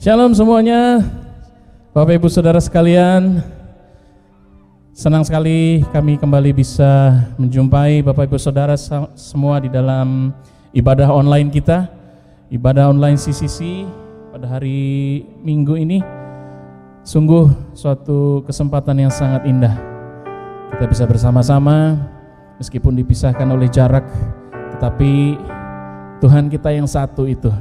Shalom semuanya, Bapak Ibu Saudara sekalian. Senang sekali kami kembali bisa menjumpai Bapak Ibu Saudara semua di dalam ibadah online kita, ibadah online CCC pada hari Minggu ini. Sungguh suatu kesempatan yang sangat indah. Kita bisa bersama-sama meskipun dipisahkan oleh jarak, tetapi Tuhan kita yang satu itu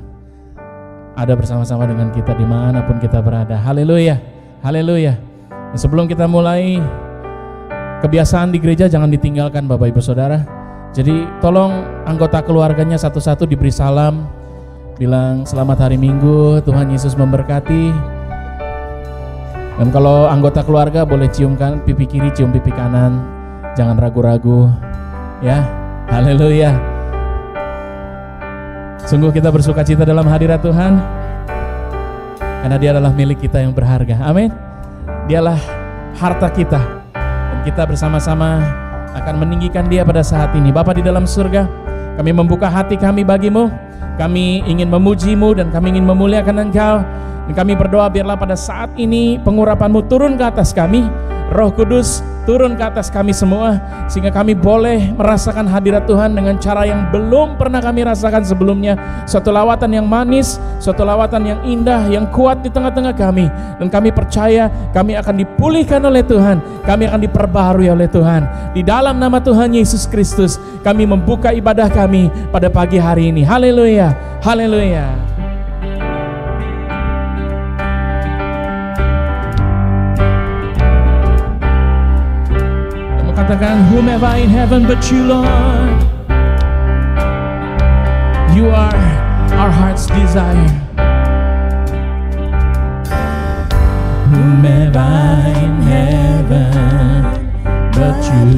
ada bersama-sama dengan kita dimanapun kita berada. Haleluya, haleluya. Dan sebelum kita mulai, kebiasaan di gereja jangan ditinggalkan Bapak Ibu Saudara. Jadi tolong anggota keluarganya satu-satu diberi salam, bilang selamat hari Minggu, Tuhan Yesus memberkati. Dan kalau anggota keluarga boleh ciumkan pipi kiri, cium pipi kanan, jangan ragu-ragu, ya. Haleluya. Sungguh kita bersuka cita dalam hadirat Tuhan, karena Dia adalah milik kita yang berharga. Amin. Dialah harta kita, dan kita bersama-sama akan meninggikan Dia pada saat ini. Bapa di dalam surga, kami membuka hati kami bagimu. Kami ingin memuji-Mu dan kami ingin memuliakan Engkau. Dan kami berdoa biarlah pada saat ini pengurapan-Mu turun ke atas kami. Roh Kudus turun ke atas kami semua, sehingga kami boleh merasakan hadirat Tuhan dengan cara yang belum pernah kami rasakan sebelumnya. Suatu lawatan yang manis, suatu lawatan yang indah, yang kuat di tengah-tengah kami. Dan kami percaya kami akan dipulihkan oleh Tuhan, kami akan diperbaharui oleh Tuhan. Di dalam nama Tuhan Yesus Kristus kami membuka ibadah kami pada pagi hari ini. Haleluya, haleluya. Katakan, whom have I in heaven but you, Lord? You are our heart's desire. Whom have I in heaven but you?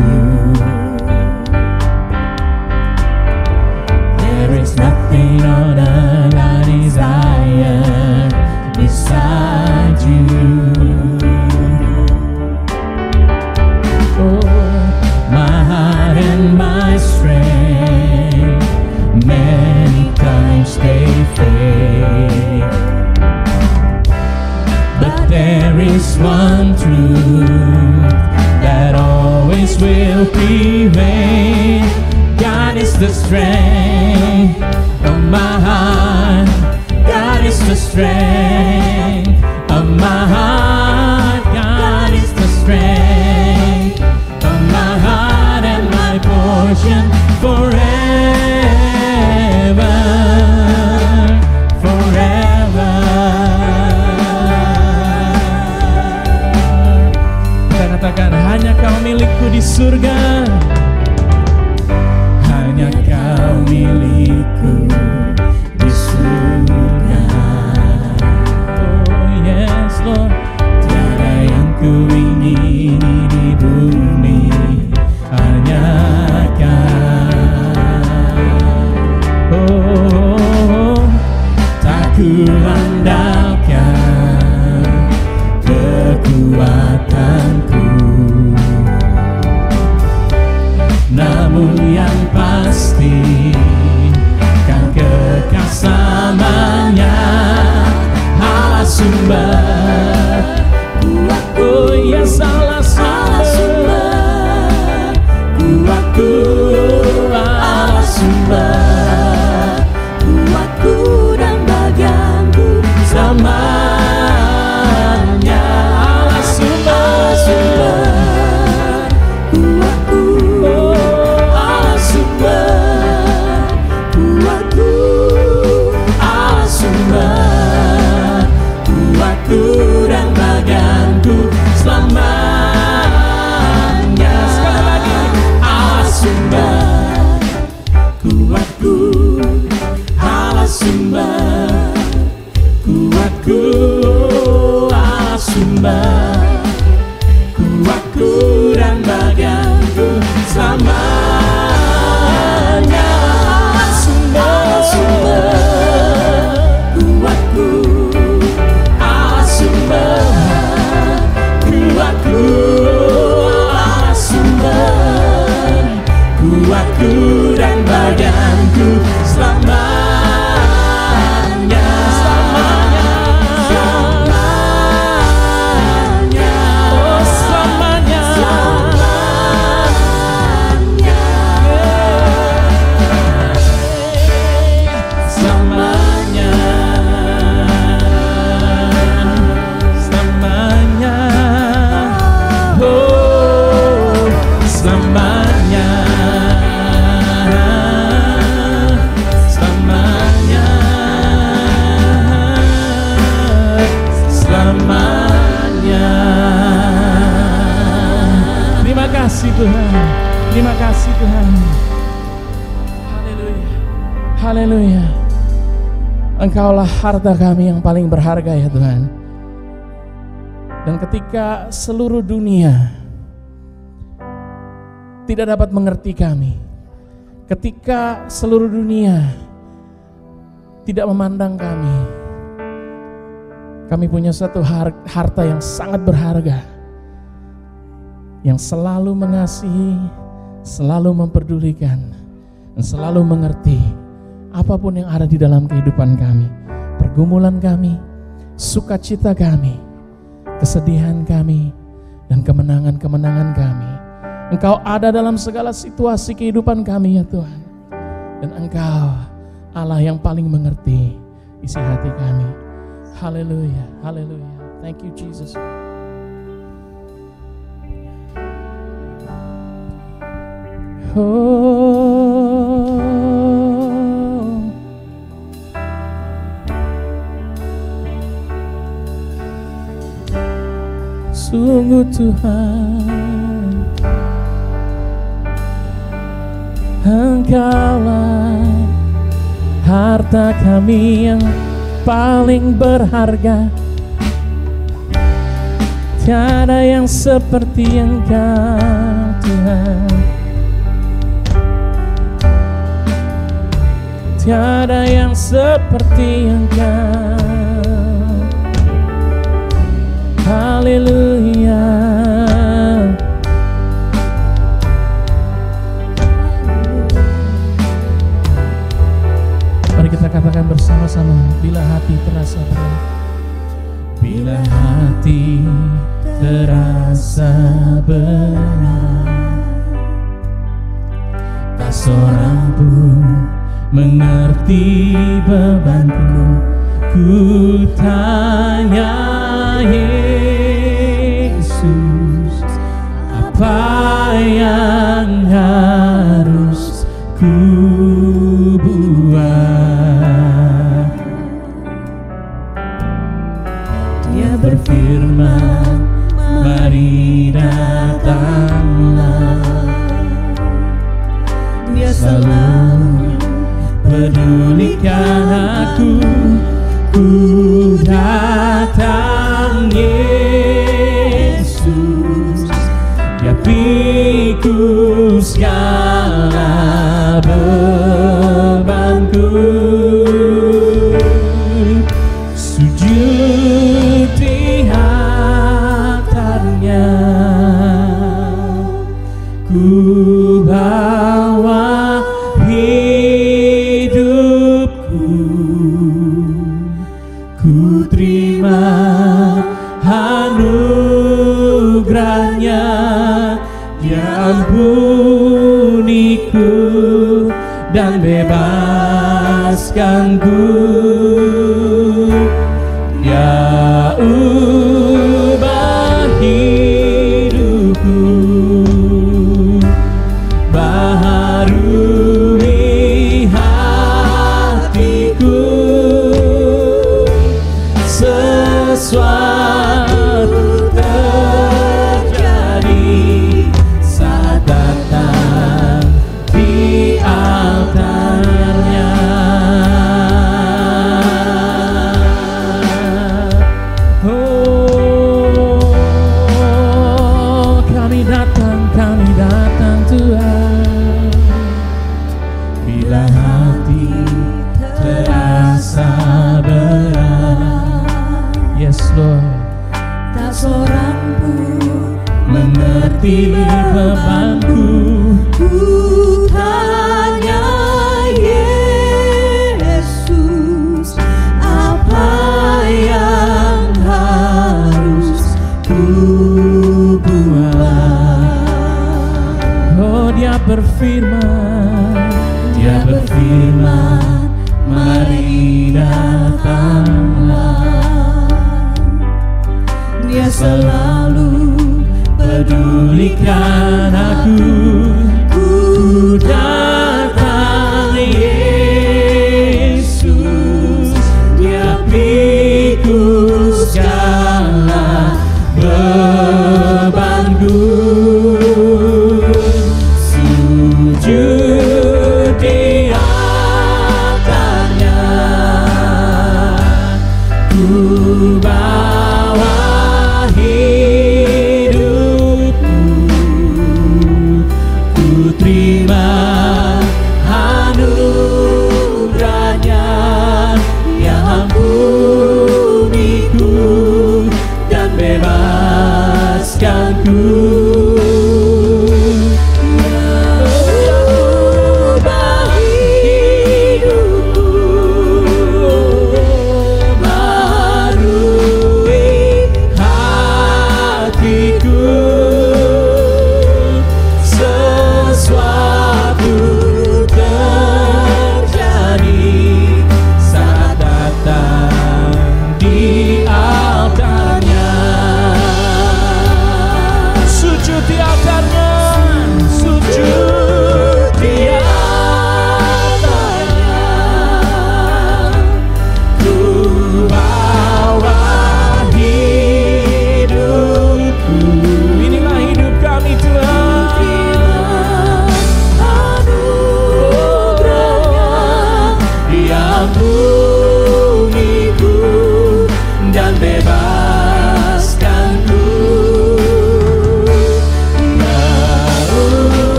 There is nothing on earth I desire beside you. My strength many times they fade, but there is one truth that always will prevail. God is the strength of my heart. God is the strength of my heart. God is the strength of my heart. Portion forever, forever. Kita katakan, hanya Kau milikku di surga, hanya Kau milikku di surga. Oh yes Lord, tiada yang ku ingini di bumi, hanya ku andalkan kekuatanku, namun yang pasti kan kekal selamanya. Allah sumber kuatku, ya Allah sumber kuatku, Allah sumber kuatku dan bagianku selamanya. Allah sumber kuatku, Allah sumber kuatku, Allah sumber kuatku dan bagianku selamanya. Sekali lagi, Allah sumber kuatku, Allah sumber kuatku, Allah sumber kuatku dan bagianku selamanya. Allah sumber kuatku, Allah sumber kuatku, Allah sumber kuatku dan bagianku selamanya. kasih Tuhan. Terima kasih Tuhan. Haleluya. Haleluya. Engkaulah harta kami yang paling berharga ya Tuhan. Dan ketika seluruh dunia tidak dapat mengerti kami, ketika seluruh dunia tidak memandang kami punya satu harta yang sangat berharga, yang selalu mengasihi, selalu memperdulikan, dan selalu mengerti apapun yang ada di dalam kehidupan kami, pergumulan kami, sukacita kami, kesedihan kami, dan kemenangan-kemenangan kami. Engkau ada dalam segala situasi kehidupan kami ya Tuhan. Dan Engkau Allah yang paling mengerti isi hati kami. Haleluya, haleluya. Thank you Jesus. Sungguh Tuhan, Engkaulah harta kami yang paling berharga. Tiada yang seperti Engkau Tuhan, tiada yang seperti Engkau. Haleluya. Mari kita katakan bersama-sama, bila hati terasa berat, bila hati terasa berat, tak seorang pun mengerti bebanku. Ku tanya Yesus, apa yang harus ku buat? Dia berfirman, mari datanglah. Dia selalu pedulikan aku. Ku datang Yesus, Dia pikul segala bebanku. Sujud di hadiratnya, ku bawa hidupku. Ku terima anugerahnya, Dia ampuniku dan bebaskanku. Dia ubah hidupku, baharui hatiku. Sesuatu terjadi saat datang di altarnya. Oh, kami datang Tuhan. Bila hati terasa berat, yes Lord, tak seorang pun mengerti bebanku. Ku tanya Yesus, apa yang harus ku buat? Oh, Dia berfirman, mari datanglah. Dia selalu pedulikan aku. Ku datang Yesus, Dia pikul segala bebanku.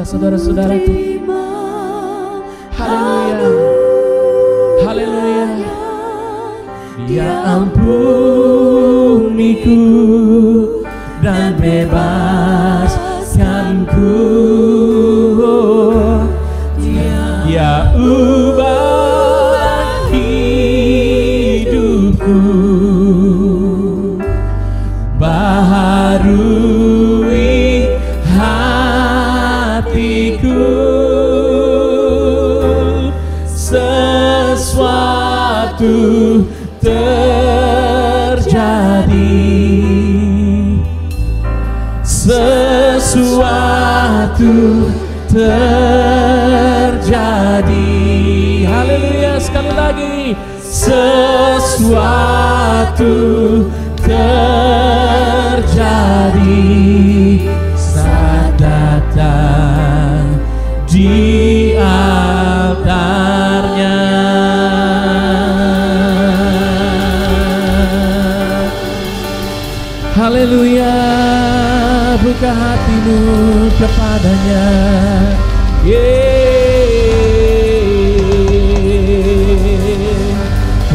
saudara-saudaraku. Haleluya, haleluya. Dia ampuniku dan bebaskanku. Dia ubah hidupku, baharui hatiku. Sesuatu terjadi, sesuatu terjadi. Haleluya, sekali lagi. Sesuatu terjadi saat datang di altarnya. Haleluya, puji membuka hatimu kepadanya.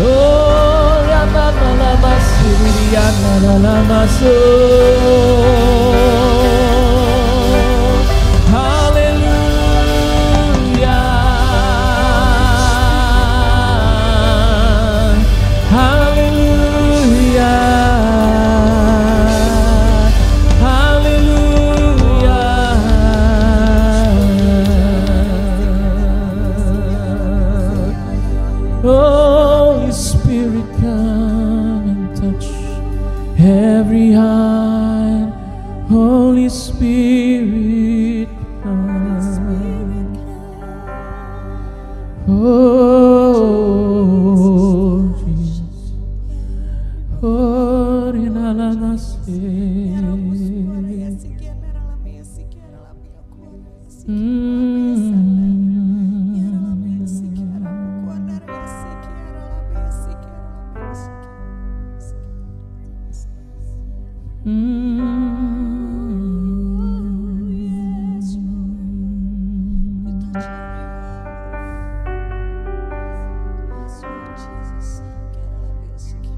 Oh, ya lama masuk, ya lama masuk. Haleluya, haleluya, haleluya. Holy Spirit, come and touch every heart. Holy Spirit, come. Oh, Jesus. Oh,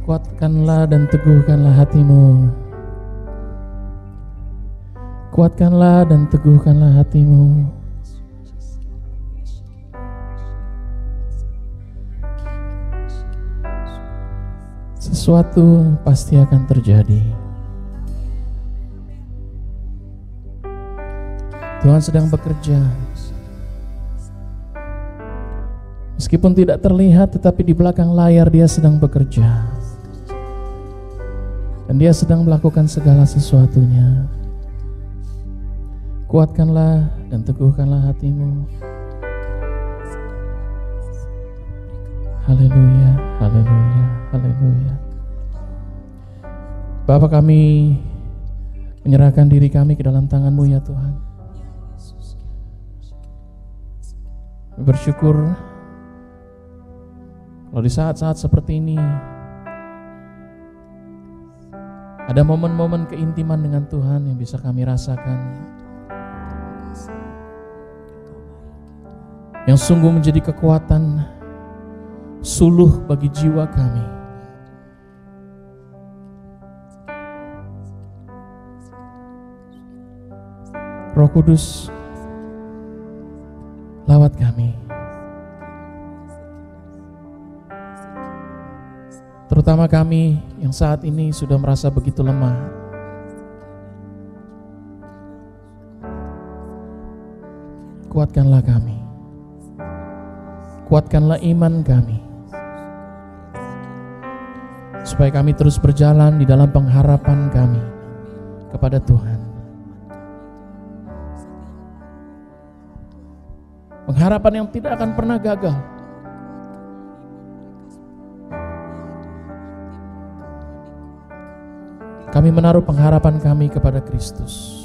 kuatkanlah dan teguhkanlah hatimu. Kuatkanlah dan teguhkanlah hatimu. Sesuatu pasti akan terjadi. Tuhan sedang bekerja. Meskipun tidak terlihat, tetapi di belakang layar Dia sedang bekerja. Dan Dia sedang melakukan segala sesuatunya. Kuatkanlah dan teguhkanlah hatimu. Haleluya, haleluya, haleluya. Bapa, kami menyerahkan diri kami ke dalam tangan-Mu ya Tuhan. Bersyukur kalau di saat-saat seperti ini ada momen-momen keintiman dengan Tuhan yang bisa kami rasakan, yang sungguh menjadi kekuatan suluh bagi jiwa kami. Roh Kudus, lawat kami, terutama kami yang saat ini sudah merasa begitu lemah. Kuatkanlah kami, kuatkanlah iman kami, supaya kami terus berjalan di dalam pengharapan kami kepada Tuhan. Pengharapan yang tidak akan pernah gagal. Kami menaruh pengharapan kami kepada Kristus,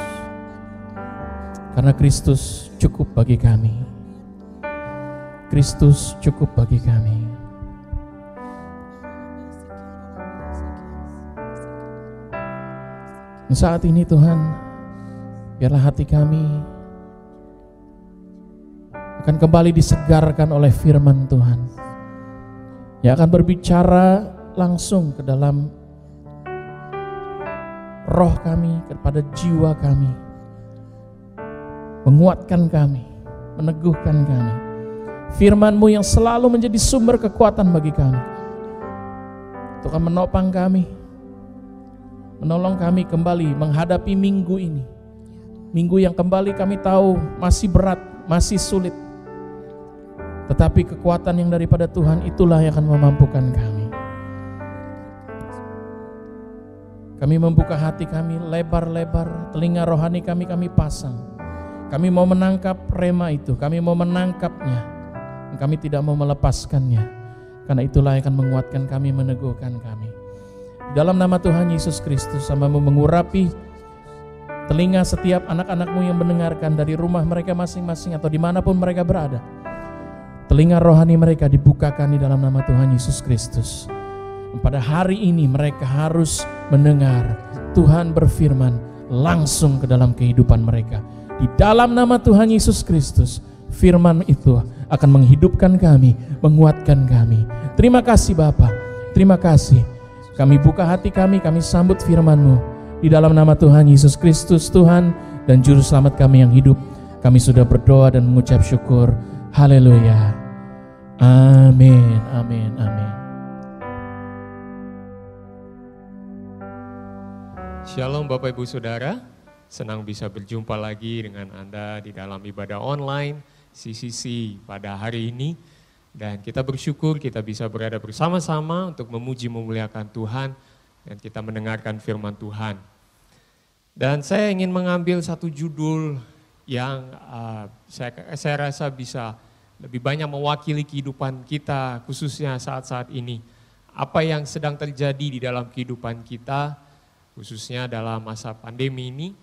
karena Kristus cukup bagi kami. Kristus cukup bagi kami. Dan saat ini Tuhan, biarlah hati kami akan kembali disegarkan oleh firman Tuhan, yang akan berbicara langsung ke dalam roh kami, kepada jiwa kami, menguatkan kami, meneguhkan kami. Firman-Mu yang selalu menjadi sumber kekuatan bagi kami, Tuhan menopang kami, menolong kami kembali menghadapi minggu ini. Minggu yang kembali kami tahu masih berat, masih sulit, tetapi kekuatan yang daripada Tuhan itulah yang akan memampukan kami. Kami membuka hati kami lebar-lebar, telinga rohani kami pasang. Kami mau menangkap rema itu, kami mau menangkapnya, dan kami tidak mau melepaskannya, karena itulah yang akan menguatkan kami, meneguhkan kami. Dalam nama Tuhan Yesus Kristus, hamba-Mu mengurapi telinga setiap anak-anak-Mu yang mendengarkan dari rumah mereka masing-masing atau dimanapun mereka berada. Telinga rohani mereka dibukakan di dalam nama Tuhan Yesus Kristus. Pada hari ini mereka harus mendengar Tuhan berfirman langsung ke dalam kehidupan mereka. Di dalam nama Tuhan Yesus Kristus, firman itu akan menghidupkan kami, menguatkan kami. Terima kasih Bapa, terima kasih. Kami buka hati kami sambut firman-Mu. Di dalam nama Tuhan Yesus Kristus, Tuhan dan Juru Selamat kami yang hidup, kami sudah berdoa dan mengucap syukur. Haleluya. Amin, amin, amin. Shalom Bapak Ibu Saudara, senang bisa berjumpa lagi dengan Anda di dalam ibadah online CCC pada hari ini. Dan kita bersyukur kita bisa berada bersama-sama untuk memuji memuliakan Tuhan dan kita mendengarkan firman Tuhan. Dan saya ingin mengambil satu judul yang saya rasa bisa lebih banyak mewakili kehidupan kita khususnya saat-saat ini. Apa yang sedang terjadi di dalam kehidupan kita khususnya dalam masa pandemi ini,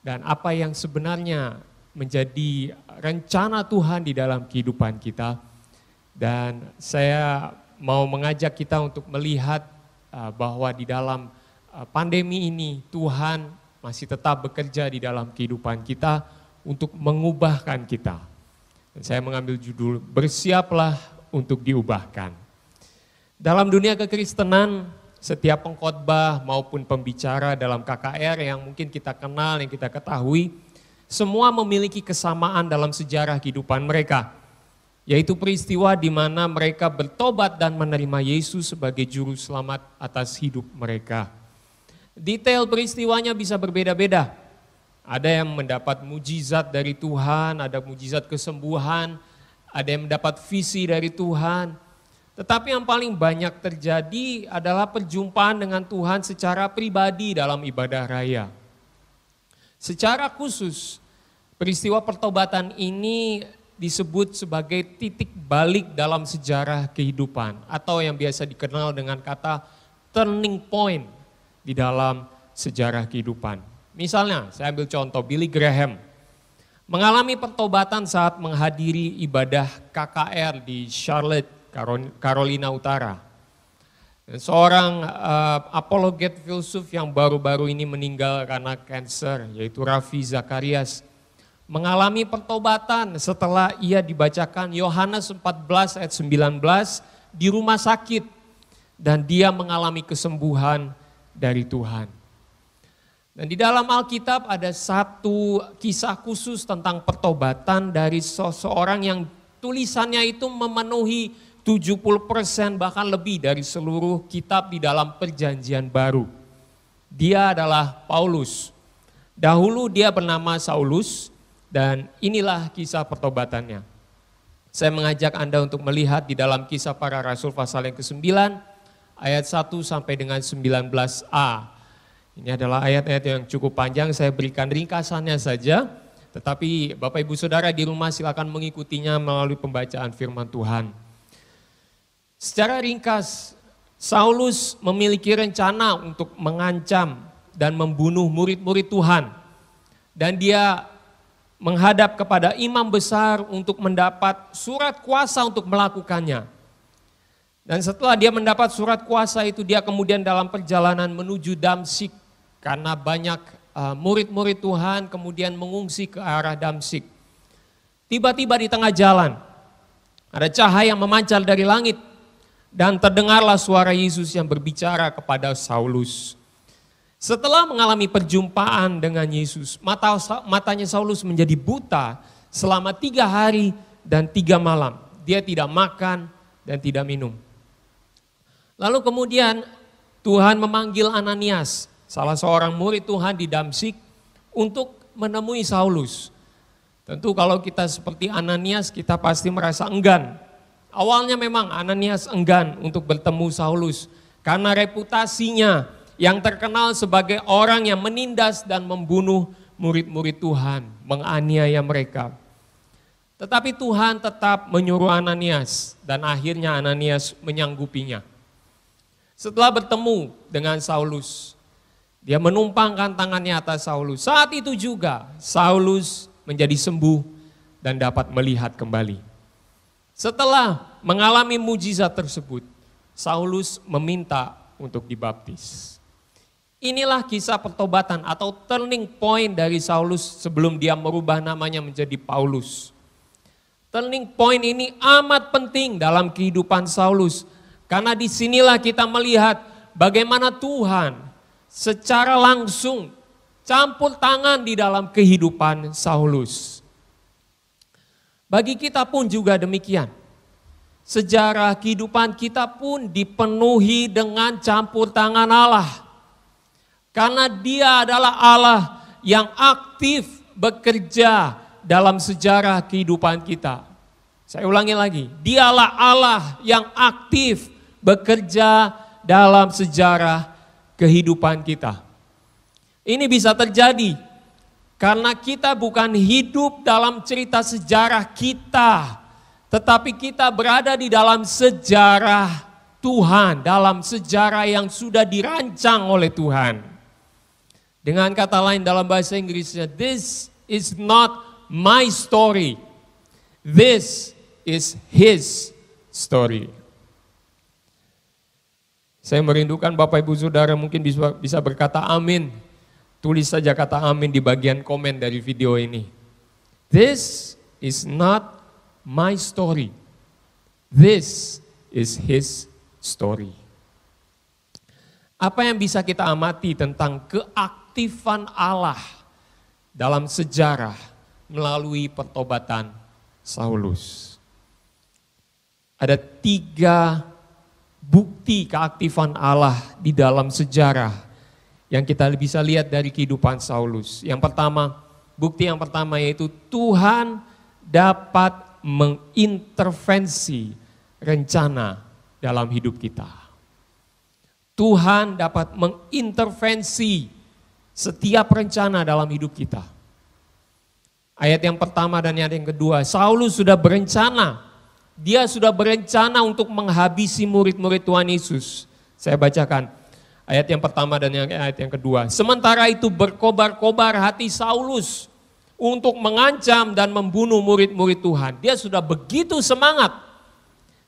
dan apa yang sebenarnya menjadi rencana Tuhan di dalam kehidupan kita. Dan saya mau mengajak kita untuk melihat bahwa di dalam pandemi ini Tuhan masih tetap bekerja di dalam kehidupan kita untuk mengubahkan kita. Dan saya mengambil judul Bersiaplah untuk Diubahkan. Dalam dunia kekristenan, setiap pengkhotbah maupun pembicara dalam KKR yang mungkin kita kenal, yang kita ketahui, semua memiliki kesamaan dalam sejarah kehidupan mereka. Yaitu peristiwa di mana mereka bertobat dan menerima Yesus sebagai juru selamat atas hidup mereka. Detail peristiwanya bisa berbeda-beda. Ada yang mendapat mujizat dari Tuhan, ada mujizat kesembuhan, ada yang mendapat visi dari Tuhan. Tetapi yang paling banyak terjadi adalah perjumpaan dengan Tuhan secara pribadi dalam ibadah raya. Secara khusus, peristiwa pertobatan ini disebut sebagai titik balik dalam sejarah kehidupan atau yang biasa dikenal dengan kata turning point di dalam sejarah kehidupan. Misalnya, saya ambil contoh Billy Graham mengalami pertobatan saat menghadiri ibadah KKR di Charlotte, Carolina Utara. Dan seorang apologet filsuf yang baru-baru ini meninggal karena kanker, yaitu Ravi Zacharias, mengalami pertobatan setelah ia dibacakan Yohanes 14 ayat 19 di rumah sakit dan dia mengalami kesembuhan dari Tuhan. Dan di dalam Alkitab ada satu kisah khusus tentang pertobatan dari seseorang yang tulisannya itu memenuhi 70% bahkan lebih dari seluruh kitab di dalam Perjanjian Baru. Dia adalah Paulus. Dahulu dia bernama Saulus. Dan inilah kisah pertobatannya. Saya mengajak Anda untuk melihat di dalam Kisah Para Rasul pasal yang ke-9 ayat 1 sampai dengan 19a. Ini adalah ayat-ayat yang cukup panjang, saya berikan ringkasannya saja. Tetapi Bapak Ibu Saudara di rumah silakan mengikutinya melalui pembacaan firman Tuhan. Secara ringkas, Saulus memiliki rencana untuk mengancam dan membunuh murid-murid Tuhan. Dan dia menghadap kepada imam besar untuk mendapat surat kuasa untuk melakukannya. Dan setelah dia mendapat surat kuasa itu, dia kemudian dalam perjalanan menuju Damsyik. Karena banyak murid-murid Tuhan kemudian mengungsi ke arah Damsyik. Tiba-tiba di tengah jalan, ada cahaya yang memancar dari langit. Dan terdengarlah suara Yesus yang berbicara kepada Saulus. Setelah mengalami perjumpaan dengan Yesus, matanya Saulus menjadi buta selama 3 hari dan 3 malam. Dia tidak makan dan tidak minum. Lalu kemudian Tuhan memanggil Ananias, salah seorang murid Tuhan di Damsyik, untuk menemui Saulus. Tentu kalau kita seperti Ananias, kita pasti merasa enggan. Awalnya memang Ananias enggan untuk bertemu Saulus karena reputasinya yang terkenal sebagai orang yang menindas dan membunuh murid-murid Tuhan, menganiaya mereka. Tetapi Tuhan tetap menyuruh Ananias dan akhirnya Ananias menyanggupinya. Setelah bertemu dengan Saulus, dia menumpangkan tangannya atas Saulus. Saat itu juga Saulus menjadi sembuh dan dapat melihat kembali. Setelah mengalami mujizat tersebut, Saulus meminta untuk dibaptis. Inilah kisah pertobatan atau turning point dari Saulus sebelum dia merubah namanya menjadi Paulus. Turning point ini amat penting dalam kehidupan Saulus. Karena disinilah kita melihat bagaimana Tuhan secara langsung campur tangan di dalam kehidupan Saulus. Bagi kita pun juga demikian. Sejarah kehidupan kita pun dipenuhi dengan campur tangan Allah. Karena Dia adalah Allah yang aktif bekerja dalam sejarah kehidupan kita. Saya ulangi lagi, Dialah Allah yang aktif bekerja dalam sejarah kehidupan kita. Ini bisa terjadi karena kita bukan hidup dalam cerita sejarah kita, tetapi kita berada di dalam sejarah Tuhan, dalam sejarah yang sudah dirancang oleh Tuhan. Dengan kata lain dalam bahasa Inggrisnya, this is not my story, this is His story. Saya merindukan Bapak Ibu Saudara mungkin bisa berkata amin. Tulis saja kata amin di bagian komen dari video ini. This is not my story, this is His story. Apa yang bisa kita amati tentang keaktifan Allah dalam sejarah melalui pertobatan Saulus? Ada 3 bukti keaktifan Allah di dalam sejarah yang kita bisa lihat dari kehidupan Saulus. Yang pertama, bukti yang pertama yaitu Tuhan dapat mengintervensi rencana dalam hidup kita. Tuhan dapat mengintervensi setiap rencana dalam hidup kita. Ayat yang pertama dan ayat yang kedua, Saulus sudah berencana. Dia sudah berencana untuk menghabisi murid-murid Tuhan Yesus. Saya bacakan ayat yang pertama dan ayat yang kedua. Sementara itu berkobar-kobar hati Saulus untuk mengancam dan membunuh murid-murid Tuhan. Dia sudah begitu semangat.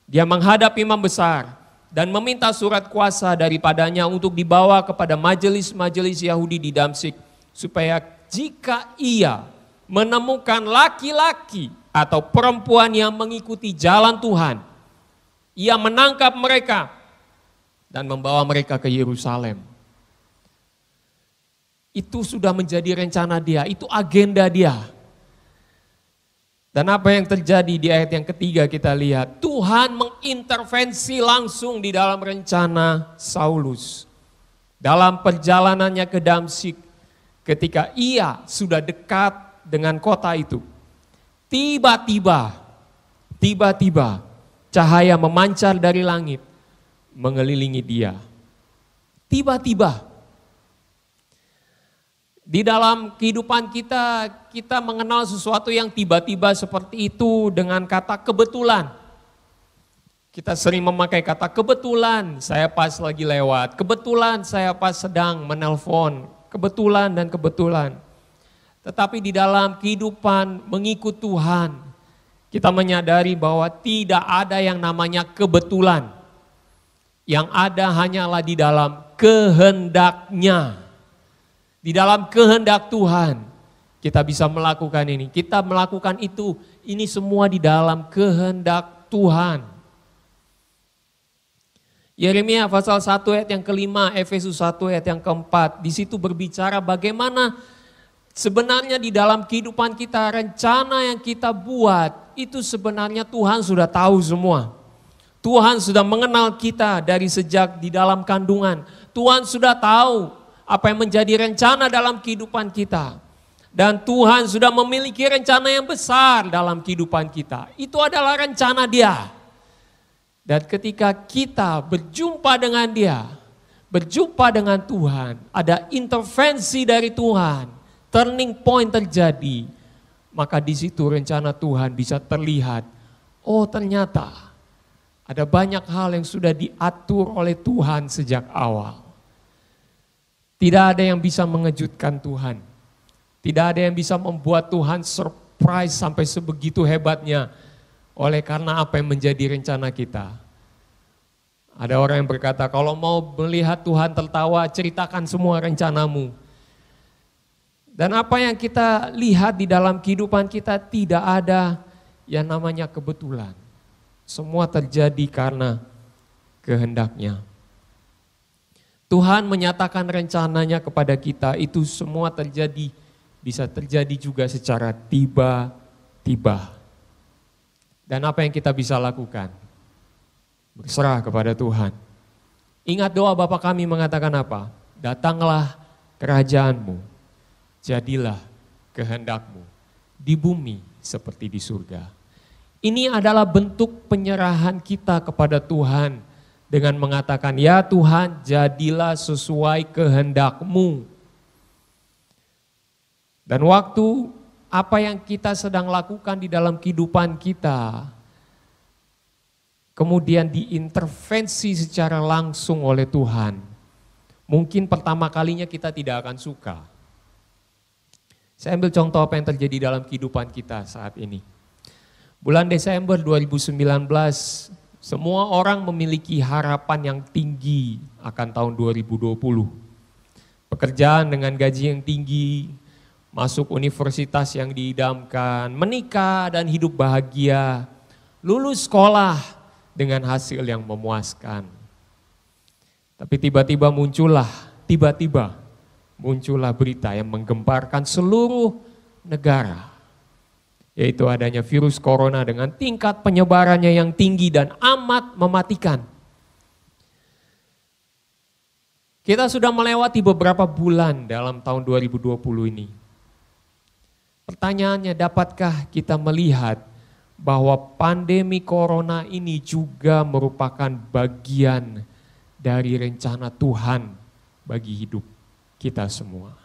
Dia menghadap imam besar dan meminta surat kuasa daripadanya untuk dibawa kepada majelis-majelis Yahudi di Damsyik, supaya jika ia menemukan laki-laki atau perempuan yang mengikuti jalan Tuhan, ia menangkap mereka dan membawa mereka ke Yerusalem. Itu sudah menjadi rencana dia, itu agenda dia. Dan apa yang terjadi di ayat yang ketiga kita lihat, Tuhan mengintervensi langsung di dalam rencana Saulus. Dalam perjalanannya ke Damsyik, ketika ia sudah dekat dengan kota itu, tiba-tiba cahaya memancar dari langit mengelilingi dia. Tiba-tiba. Di dalam kehidupan kita, kita mengenal sesuatu yang tiba-tiba seperti itu dengan kata kebetulan. Kita sering memakai kata kebetulan, saya pas lagi lewat, kebetulan saya pas sedang menelpon, kebetulan dan kebetulan. Tetapi di dalam kehidupan mengikut Tuhan, kita menyadari bahwa tidak ada yang namanya kebetulan. Yang ada hanyalah di dalam kehendaknya. Di dalam kehendak Tuhan, kita bisa melakukan ini. Kita melakukan itu, ini semua di dalam kehendak Tuhan. Yeremia pasal 1 ayat yang kelima, Efesus 1 ayat yang keempat. Di situ berbicara bagaimana sebenarnya di dalam kehidupan kita, rencana yang kita buat, itu sebenarnya Tuhan sudah tahu semua. Tuhan sudah mengenal kita dari sejak di dalam kandungan. Tuhan sudah tahu apa yang menjadi rencana dalam kehidupan kita. Dan Tuhan sudah memiliki rencana yang besar dalam kehidupan kita. Itu adalah rencana Dia. Dan ketika kita berjumpa dengan Dia, berjumpa dengan Tuhan, ada intervensi dari Tuhan, turning point terjadi, maka di situ rencana Tuhan bisa terlihat. Oh, ternyata ada banyak hal yang sudah diatur oleh Tuhan sejak awal. Tidak ada yang bisa mengejutkan Tuhan. Tidak ada yang bisa membuat Tuhan surprise sampai sebegitu hebatnya. Oleh karena apa yang menjadi rencana kita. Ada orang yang berkata, kalau mau melihat Tuhan tertawa, ceritakan semua rencanamu. Dan apa yang kita lihat di dalam kehidupan kita tidak ada yang namanya kebetulan. Semua terjadi karena kehendaknya. Tuhan menyatakan rencananya kepada kita, itu semua terjadi, bisa terjadi juga secara tiba-tiba. Dan apa yang kita bisa lakukan? Berserah kepada Tuhan. Ingat doa Bapa kami mengatakan apa? Datanglah kerajaanmu, jadilah kehendakmu di bumi seperti di surga. Ini adalah bentuk penyerahan kita kepada Tuhan dengan mengatakan, ya Tuhan jadilah sesuai kehendakmu. Dan waktu apa yang kita sedang lakukan di dalam kehidupan kita, kemudian diintervensi secara langsung oleh Tuhan, mungkin pertama kalinya kita tidak akan suka. Saya ambil contoh apa yang terjadi dalam kehidupan kita saat ini. Bulan Desember 2019, semua orang memiliki harapan yang tinggi akan tahun 2020. Pekerjaan dengan gaji yang tinggi, masuk universitas yang diidamkan, menikah dan hidup bahagia, lulus sekolah dengan hasil yang memuaskan. Tapi tiba-tiba muncullah berita yang menggemparkan seluruh negara, yaitu adanya virus corona dengan tingkat penyebarannya yang tinggi dan amat mematikan. Kita sudah melewati beberapa bulan dalam tahun 2020 ini. Pertanyaannya, dapatkah kita melihat bahwa pandemi corona ini juga merupakan bagian dari rencana Tuhan bagi hidup kita semua?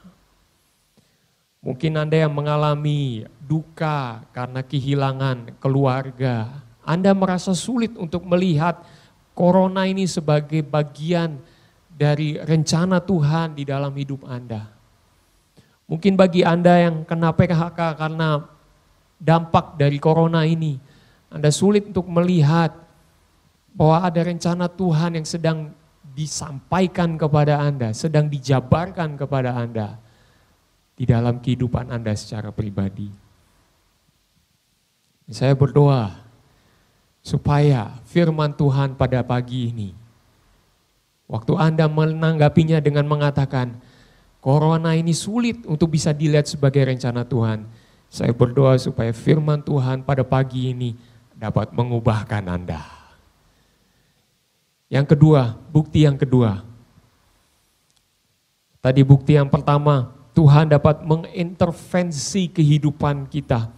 Mungkin Anda yang mengalami duka karena kehilangan keluarga, Anda merasa sulit untuk melihat corona ini sebagai bagian dari rencana Tuhan di dalam hidup Anda. Mungkin bagi Anda yang kena PHK karena dampak dari corona ini, Anda sulit untuk melihat bahwa ada rencana Tuhan yang sedang disampaikan kepada Anda, sedang dijabarkan kepada Anda di dalam kehidupan Anda secara pribadi. Saya berdoa supaya firman Tuhan pada pagi ini, waktu Anda menanggapinya dengan mengatakan, corona ini sulit untuk bisa dilihat sebagai rencana Tuhan, saya berdoa supaya firman Tuhan pada pagi ini dapat mengubahkan Anda. Yang kedua, bukti yang kedua. Tadi bukti yang pertama, Tuhan dapat mengintervensi kehidupan kita.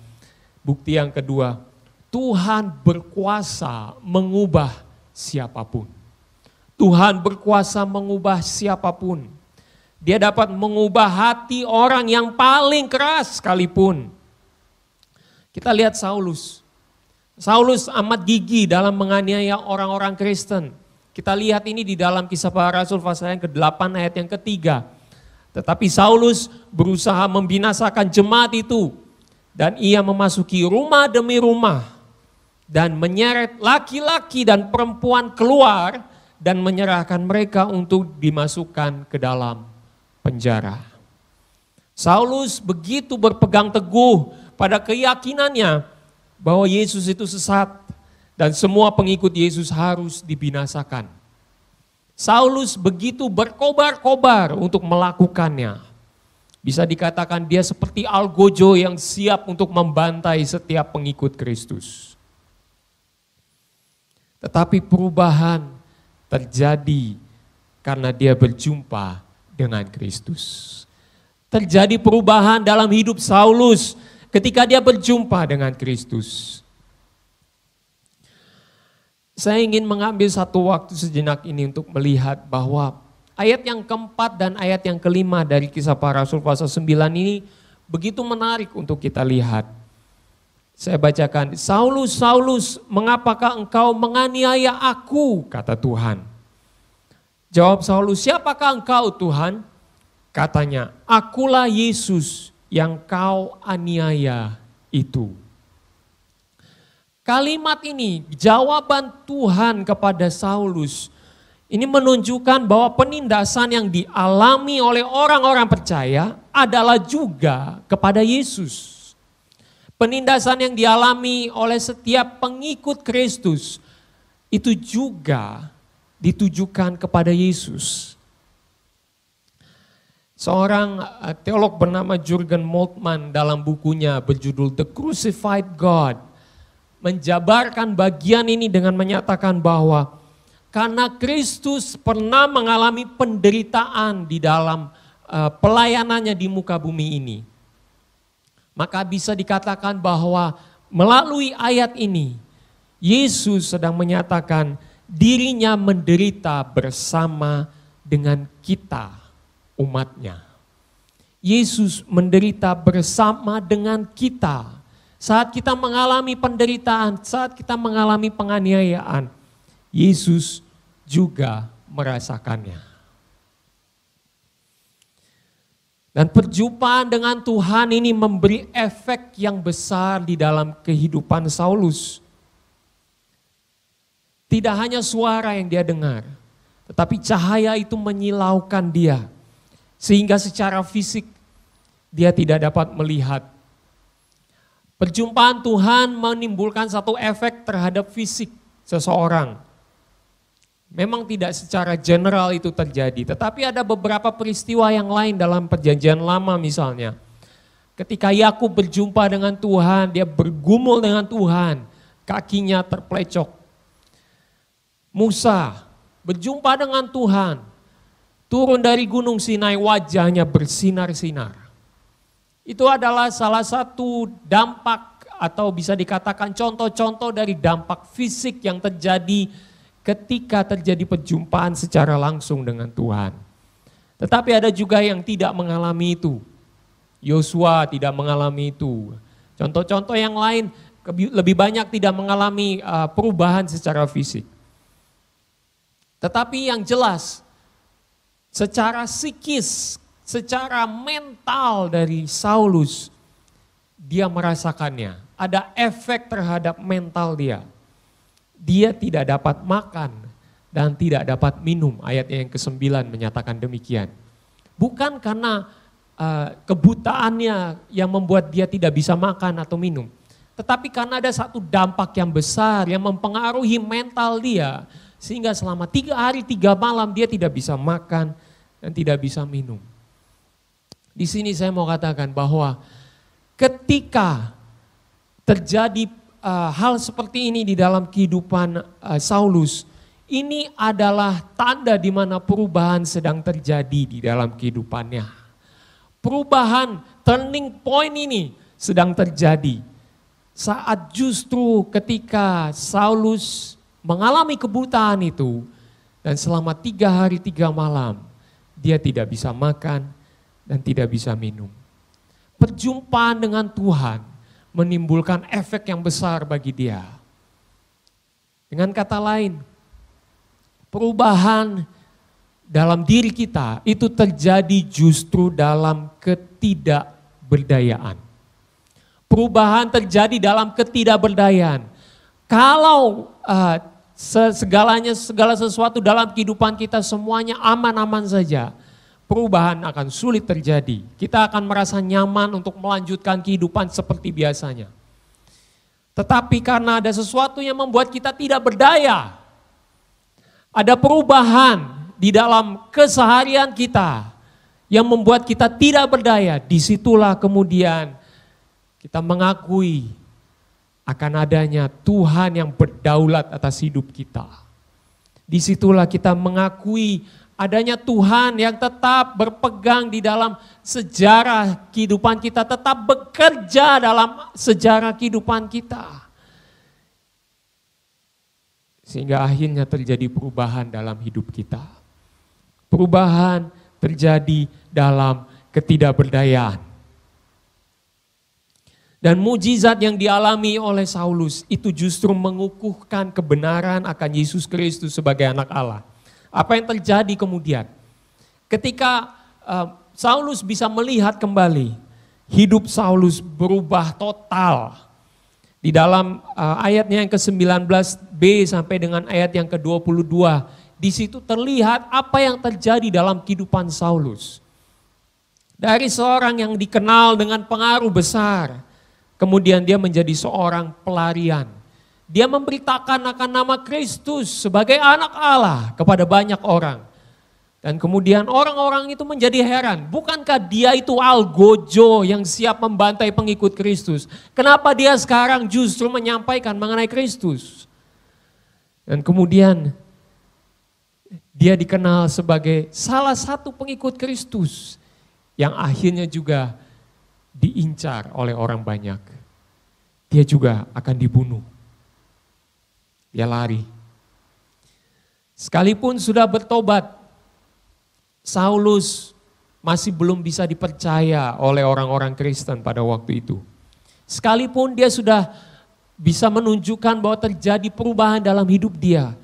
Bukti yang kedua, Tuhan berkuasa mengubah siapapun. Tuhan berkuasa mengubah siapapun. Dia dapat mengubah hati orang yang paling keras sekalipun. Kita lihat Saulus. Saulus amat gigih dalam menganiaya orang-orang Kristen. Kita lihat ini di dalam Kisah Para Rasul pasal yang ke-8 ayat yang ke-3. Tetapi Saulus berusaha membinasakan jemaat itu. Dan ia memasuki rumah demi rumah. Dan menyeret laki-laki dan perempuan keluar. Dan menyerahkan mereka untuk dimasukkan ke dalam penjara. Saulus begitu berpegang teguh pada keyakinannya bahwa Yesus itu sesat dan semua pengikut Yesus harus dibinasakan. Saulus begitu berkobar-kobar untuk melakukannya. Bisa dikatakan dia seperti algojo yang siap untuk membantai setiap pengikut Kristus. Tetapi perubahan terjadi karena dia berjumpa dengan Kristus. Terjadi perubahan dalam hidup Saulus ketika dia berjumpa dengan Kristus. Saya ingin mengambil satu waktu sejenak ini untuk melihat bahwa ayat yang keempat dan ayat yang kelima dari Kisah Para Rasul pasal 9 ini begitu menarik untuk kita lihat. Saya bacakan, Saulus, Saulus, mengapakah engkau menganiaya aku, kata Tuhan. Jawab Saulus, siapakah engkau Tuhan? Katanya, akulah Yesus yang kau aniaya itu. Kalimat ini, jawaban Tuhan kepada Saulus Ini menunjukkan bahwa penindasan yang dialami oleh orang-orang percaya adalah juga kepada Yesus. Penindasan yang dialami oleh setiap pengikut Kristus itu juga ditujukan kepada Yesus. Seorang teolog bernama Jürgen Moltmann dalam bukunya berjudul The Crucified God menjabarkan bagian ini dengan menyatakan bahwa karena Kristus pernah mengalami penderitaan di dalam pelayanannya di muka bumi ini, maka bisa dikatakan bahwa melalui ayat ini Yesus sedang menyatakan dirinya menderita bersama dengan kita, umatnya. Yesus menderita bersama dengan kita. Saat kita mengalami penderitaan, saat kita mengalami penganiayaan, Yesus juga merasakannya. Dan perjumpaan dengan Tuhan ini memberi efek yang besar di dalam kehidupan Saulus. Tidak hanya suara yang dia dengar, tetapi cahaya itu menyilaukan dia. Sehingga secara fisik dia tidak dapat melihat. Perjumpaan Tuhan menimbulkan satu efek terhadap fisik seseorang. Memang tidak secara general itu terjadi, tetapi ada beberapa peristiwa yang lain dalam perjanjian lama misalnya. Ketika Yakub berjumpa dengan Tuhan, dia bergumul dengan Tuhan, kakinya terplecok. Musa berjumpa dengan Tuhan, turun dari gunung Sinai, wajahnya bersinar-sinar. Itu adalah salah satu dampak atau bisa dikatakan contoh-contoh dari dampak fisik yang terjadi ketika terjadi perjumpaan secara langsung dengan Tuhan. Tetapi ada juga yang tidak mengalami itu. Yosua tidak mengalami itu. Contoh-contoh yang lain lebih banyak tidak mengalami perubahan secara fisik. Tetapi yang jelas secara psikis, secara mental dari Saulus, dia merasakannya. Ada efek terhadap mental dia. Dia tidak dapat makan dan tidak dapat minum. Ayatnya yang ke-9 menyatakan demikian. Bukan karena kebutaannya yang membuat dia tidak bisa makan atau minum. Tetapi karena ada satu dampak yang besar yang mempengaruhi mental dia. Sehingga selama 3 hari 3 malam dia tidak bisa makan dan tidak bisa minum. Di sini saya mau katakan bahwa ketika terjadi hal seperti ini di dalam kehidupan Saulus, ini adalah tanda di mana perubahan sedang terjadi di dalam kehidupannya. Perubahan turning point ini sedang terjadi saat justru ketika Saulus mengalami kebutaan itu dan selama 3 hari 3 malam dia tidak bisa makan dan tidak bisa minum. Perjumpaan dengan Tuhan menimbulkan efek yang besar bagi dia. Dengan kata lain, perubahan dalam diri kita itu terjadi justru dalam ketidakberdayaan. Perubahan terjadi dalam ketidakberdayaan. Kalau segala sesuatu dalam kehidupan kita semuanya aman-aman saja, perubahan akan sulit terjadi. Kita akan merasa nyaman untuk melanjutkan kehidupan seperti biasanya. Tetapi karena ada sesuatu yang membuat kita tidak berdaya, ada perubahan di dalam keseharian kita yang membuat kita tidak berdaya, disitulah kemudian kita mengakui akan adanya Tuhan yang berdaulat atas hidup kita. Disitulah kita mengakui adanya Tuhan yang tetap berpegang di dalam sejarah kehidupan kita, tetap bekerja dalam sejarah kehidupan kita. Sehingga akhirnya terjadi perubahan dalam hidup kita. Perubahan terjadi dalam ketidakberdayaan. Dan mujizat yang dialami oleh Saulus itu justru mengukuhkan kebenaran akan Yesus Kristus sebagai anak Allah. Apa yang terjadi kemudian? Ketika Saulus bisa melihat kembali, hidup Saulus berubah total. Di dalam ayatnya yang ke-19b sampai dengan ayat yang ke-22, di situ terlihat apa yang terjadi dalam kehidupan Saulus. Dari seorang yang dikenal dengan pengaruh besar, kemudian dia menjadi seorang pelarian. Dia memberitakan akan nama Kristus sebagai anak Allah kepada banyak orang. Dan kemudian orang-orang itu menjadi heran, bukankah dia itu algojo yang siap membantai pengikut Kristus? Kenapa dia sekarang justru menyampaikan mengenai Kristus? Dan kemudian dia dikenal sebagai salah satu pengikut Kristus yang akhirnya juga diincar oleh orang banyak. Dia juga akan dibunuh. Dia lari. Sekalipun sudah bertobat, Saulus masih belum bisa dipercaya oleh orang-orang Kristen pada waktu itu. Sekalipun dia sudah bisa menunjukkan bahwa terjadi perubahan dalam hidup dia,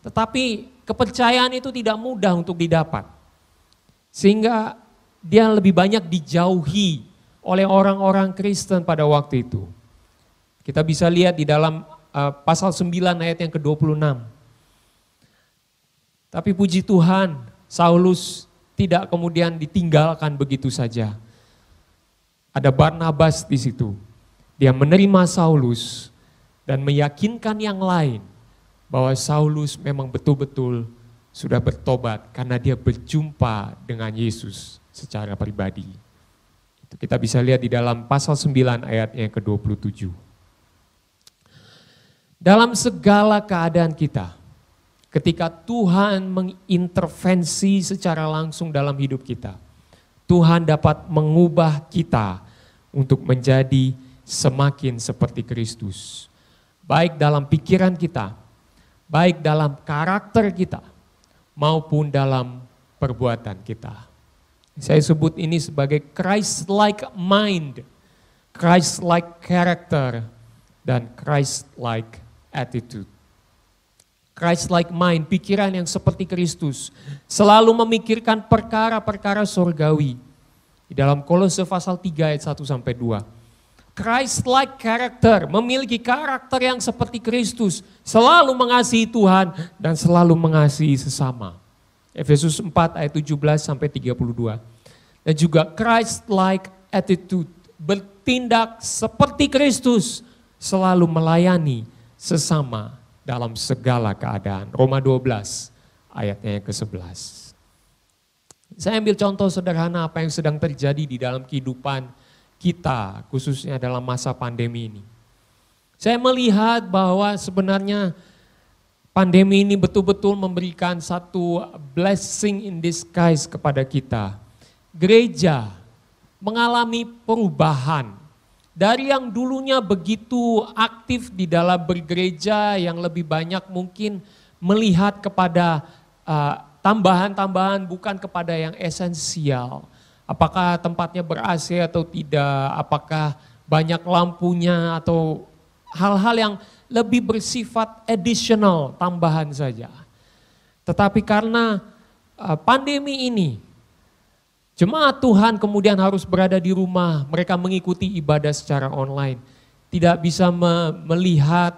tetapi kepercayaan itu tidak mudah untuk didapat. Sehingga dia lebih banyak dijauhi oleh orang-orang Kristen pada waktu itu. Kita bisa lihat di dalam pasal 9 ayat yang ke-26. Tapi puji Tuhan, Saulus tidak kemudian ditinggalkan begitu saja. Ada Barnabas di situ. Dia menerima Saulus dan meyakinkan yang lain bahwa Saulus memang betul-betul sudah bertobat karena dia berjumpa dengan Yesus secara pribadi. Itu kita bisa lihat di dalam pasal 9 ayat yang ke-27. Dalam segala keadaan kita, ketika Tuhan mengintervensi secara langsung dalam hidup kita, Tuhan dapat mengubah kita untuk menjadi semakin seperti Kristus. Baik dalam pikiran kita, baik dalam karakter kita, maupun dalam perbuatan kita. Saya sebut ini sebagai Christ-like mind, Christ-like character, dan Christ-like attitude. Christ-like mind, pikiran yang seperti Kristus, selalu memikirkan perkara-perkara surgawi. Di dalam Kolose pasal 3 ayat 1-2. Christ-like character, memiliki karakter yang seperti Kristus, selalu mengasihi Tuhan dan selalu mengasihi sesama. Efesus 4 ayat 17-32. Dan juga Christ-like attitude, bertindak seperti Kristus, selalu melayani sesama dalam segala keadaan. Roma 12 ayatnya yang ke-11. Saya ambil contoh sederhana apa yang sedang terjadi di dalam kehidupan kita, khususnya dalam masa pandemi ini. Saya melihat bahwa sebenarnya pandemi ini betul-betul memberikan satu blessing in disguise kepada kita. Gereja mengalami perubahan. Dari yang dulunya begitu aktif di dalam bergereja, yang lebih banyak mungkin melihat kepada tambahan-tambahan bukan kepada yang esensial. Apakah tempatnya ber-AC atau tidak, apakah banyak lampunya atau hal-hal yang lebih bersifat additional, tambahan saja. Tetapi karena pandemi ini, jemaat Tuhan kemudian harus berada di rumah, mereka mengikuti ibadah secara online. Tidak bisa melihat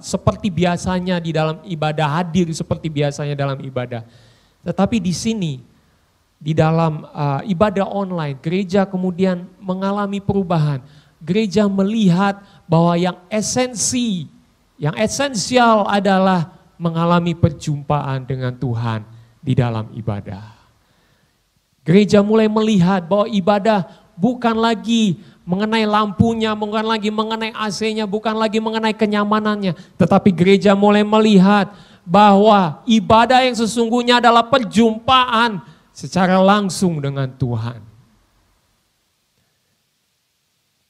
seperti biasanya di dalam ibadah, hadir seperti biasanya dalam ibadah. Tetapi di sini, di dalam ibadah online, gereja kemudian mengalami perubahan. Gereja melihat bahwa yang esensial adalah mengalami perjumpaan dengan Tuhan di dalam ibadah. Gereja mulai melihat bahwa ibadah bukan lagi mengenai lampunya, bukan lagi mengenai AC-nya, bukan lagi mengenai kenyamanannya. Tetapi gereja mulai melihat bahwa ibadah yang sesungguhnya adalah perjumpaan secara langsung dengan Tuhan.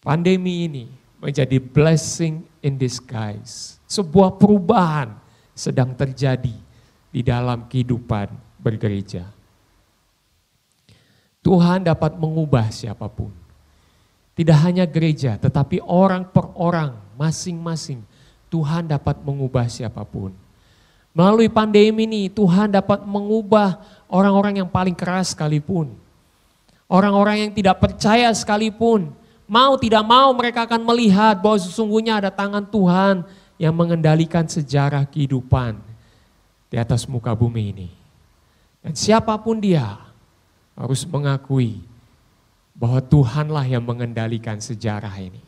Pandemi ini menjadi blessing in disguise. Sebuah perubahan sedang terjadi di dalam kehidupan bergereja. Tuhan dapat mengubah siapapun. Tidak hanya gereja, tetapi orang per orang, masing-masing. Tuhan dapat mengubah siapapun. Melalui pandemi ini, Tuhan dapat mengubah orang-orang yang paling keras sekalipun. Orang-orang yang tidak percaya sekalipun. Mau tidak mau mereka akan melihat bahwa sesungguhnya ada tangan Tuhan yang mengendalikan sejarah kehidupan. di atas muka bumi ini. Dan siapapun dia harus mengakui bahwa Tuhanlah yang mengendalikan sejarah ini.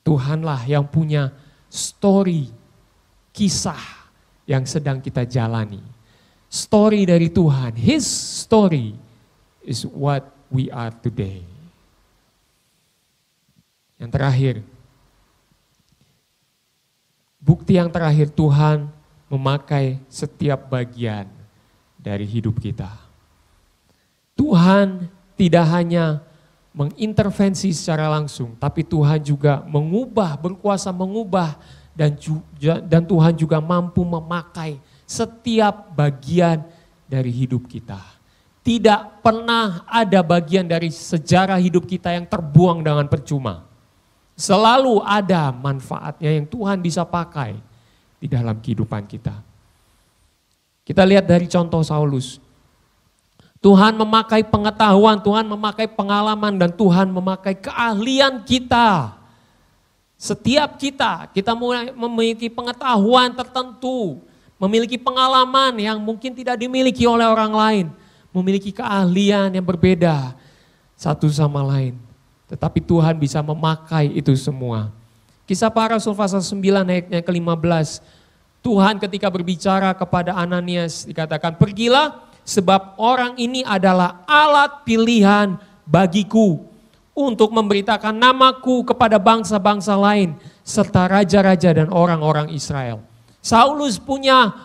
Tuhanlah yang punya story, kisah yang sedang kita jalani. Story dari Tuhan, His story is what we are today. Yang terakhir, bukti yang terakhir, Tuhan memakai setiap bagian dari hidup kita. Tuhan tidak hanya mengintervensi secara langsung, tapi Tuhan juga mengubah, berkuasa mengubah, dan Tuhan juga mampu memakai setiap bagian dari hidup kita. Tidak pernah ada bagian dari sejarah hidup kita yang terbuang dengan percuma. Selalu ada manfaatnya yang Tuhan bisa pakai di dalam kehidupan kita. Kita lihat dari contoh Saulus. Tuhan memakai pengetahuan, Tuhan memakai pengalaman, dan Tuhan memakai keahlian kita. Setiap kita mulai memiliki pengetahuan tertentu, memiliki pengalaman yang mungkin tidak dimiliki oleh orang lain, memiliki keahlian yang berbeda satu sama lain. Tetapi Tuhan bisa memakai itu semua. Kisah Para Rasul pasal 9 ayatnya ke-15. Tuhan ketika berbicara kepada Ananias dikatakan, pergilah sebab orang ini adalah alat pilihan bagiku untuk memberitakan namaku kepada bangsa-bangsa lain serta raja-raja dan orang-orang Israel. Saulus punya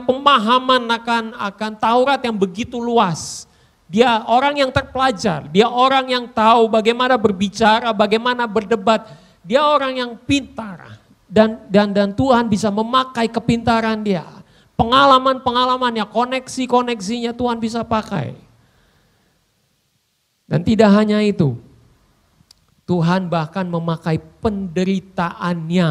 pemahaman akan Taurat yang begitu luas. Dia orang yang terpelajar, dia orang yang tahu bagaimana berbicara, bagaimana berdebat. Dia orang yang pintar dan Tuhan bisa memakai kepintaran dia. Pengalaman-pengalamannya, koneksi-koneksinya Tuhan bisa pakai. Dan tidak hanya itu, Tuhan bahkan memakai penderitaannya.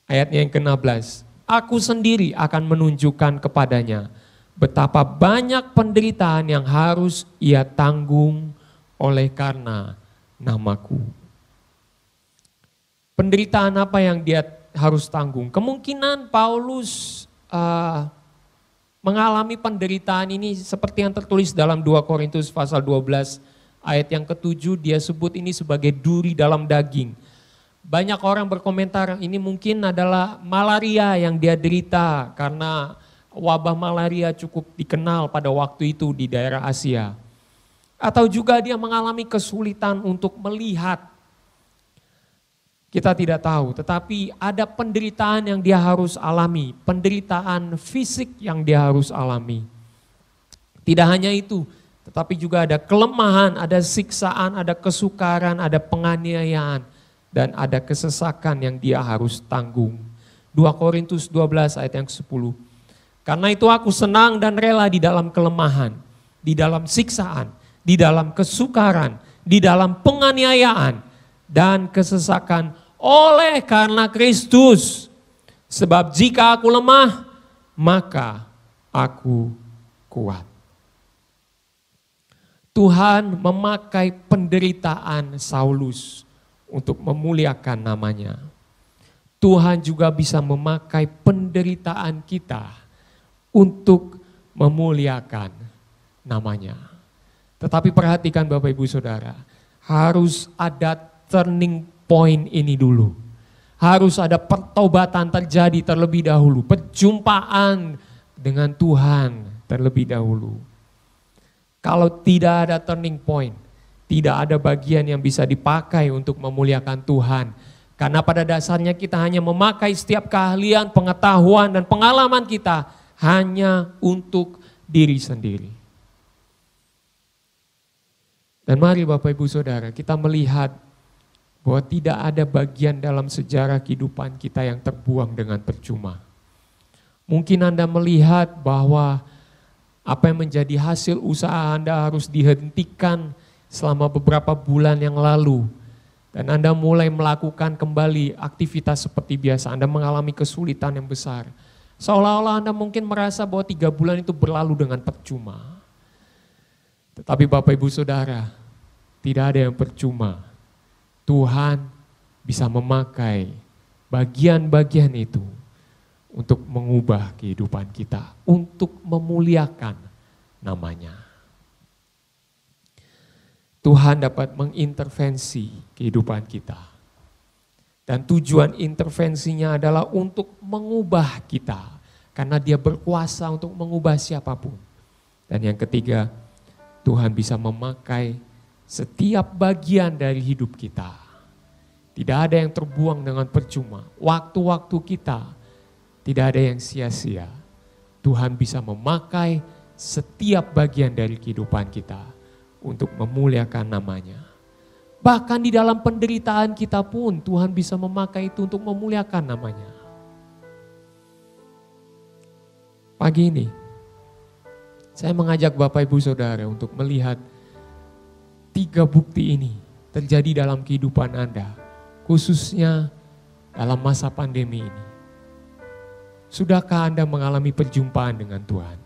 Ayatnya yang ke-16, aku sendiri akan menunjukkan kepadanya betapa banyak penderitaan yang harus ia tanggung oleh karena namaku. Penderitaan apa yang dia harus tanggung? Kemungkinan Paulus mengalami penderitaan ini seperti yang tertulis dalam 2 Korintus pasal 12 ayat yang ke-7, dia sebut ini sebagai duri dalam daging. Banyak orang berkomentar ini mungkin adalah malaria yang dia derita karena wabah malaria cukup dikenal pada waktu itu di daerah Asia. Atau juga dia mengalami kesulitan untuk melihat. Kita tidak tahu, tetapi ada penderitaan yang dia harus alami, penderitaan fisik yang dia harus alami. Tidak hanya itu, tetapi juga ada kelemahan, ada siksaan, ada kesukaran, ada penganiayaan, dan ada kesesakan yang dia harus tanggung. 2 Korintus 12 ayat yang ke-10. Karena itu aku senang dan rela di dalam kelemahan, di dalam siksaan, di dalam kesukaran, di dalam penganiayaan, dan kesesakan oleh karena Kristus. Sebab jika aku lemah, maka aku kuat. Tuhan memakai penderitaan Saulus untuk memuliakan namanya. Tuhan juga bisa memakai penderitaan kita untuk memuliakan namanya. Tetapi perhatikan Bapak Ibu Saudara, harus ada turning point ini dulu. Harus ada pertobatan terjadi terlebih dahulu, perjumpaan dengan Tuhan terlebih dahulu. Kalau tidak ada turning point, tidak ada bagian yang bisa dipakai untuk memuliakan Tuhan. Karena pada dasarnya kita hanya memakai setiap keahlian, pengetahuan, dan pengalaman kita hanya untuk diri sendiri. Dan mari Bapak Ibu Saudara, kita melihat bahwa tidak ada bagian dalam sejarah kehidupan kita yang terbuang dengan percuma. Mungkin Anda melihat bahwa apa yang menjadi hasil usaha Anda harus dihentikan selama beberapa bulan yang lalu. Dan Anda mulai melakukan kembali aktivitas seperti biasa. Anda mengalami kesulitan yang besar. Seolah-olah Anda mungkin merasa bahwa 3 bulan itu berlalu dengan percuma. Tetapi Bapak Ibu Saudara, tidak ada yang percuma. Tuhan bisa memakai bagian-bagian itu untuk mengubah kehidupan kita, untuk memuliakan nama-Nya. Tuhan dapat mengintervensi kehidupan kita. Dan tujuan intervensinya adalah untuk mengubah kita. Karena Dia berkuasa untuk mengubah siapapun. Dan yang ketiga, Tuhan bisa memakai setiap bagian dari hidup kita. Tidak ada yang terbuang dengan percuma. Waktu-waktu kita tidak ada yang sia-sia. Tuhan bisa memakai setiap bagian dari kehidupan kita untuk memuliakan nama-Nya. Bahkan di dalam penderitaan kita pun Tuhan bisa memakai itu untuk memuliakan nama-Nya. Pagi ini saya mengajak Bapak Ibu Saudara untuk melihat 3 bukti ini terjadi dalam kehidupan Anda, khususnya dalam masa pandemi ini. Sudahkah Anda mengalami perjumpaan dengan Tuhan?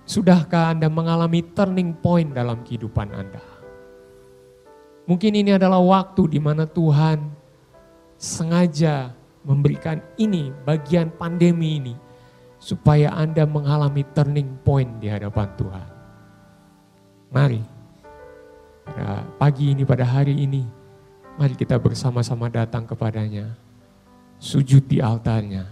Sudahkah Anda mengalami turning point dalam kehidupan Anda? Mungkin ini adalah waktu di mana Tuhan sengaja memberikan ini, bagian pandemi ini, supaya Anda mengalami turning point di hadapan Tuhan. Mari, pada pagi ini, pada hari ini, mari kita bersama-sama datang kepada-Nya, sujud di altar-Nya.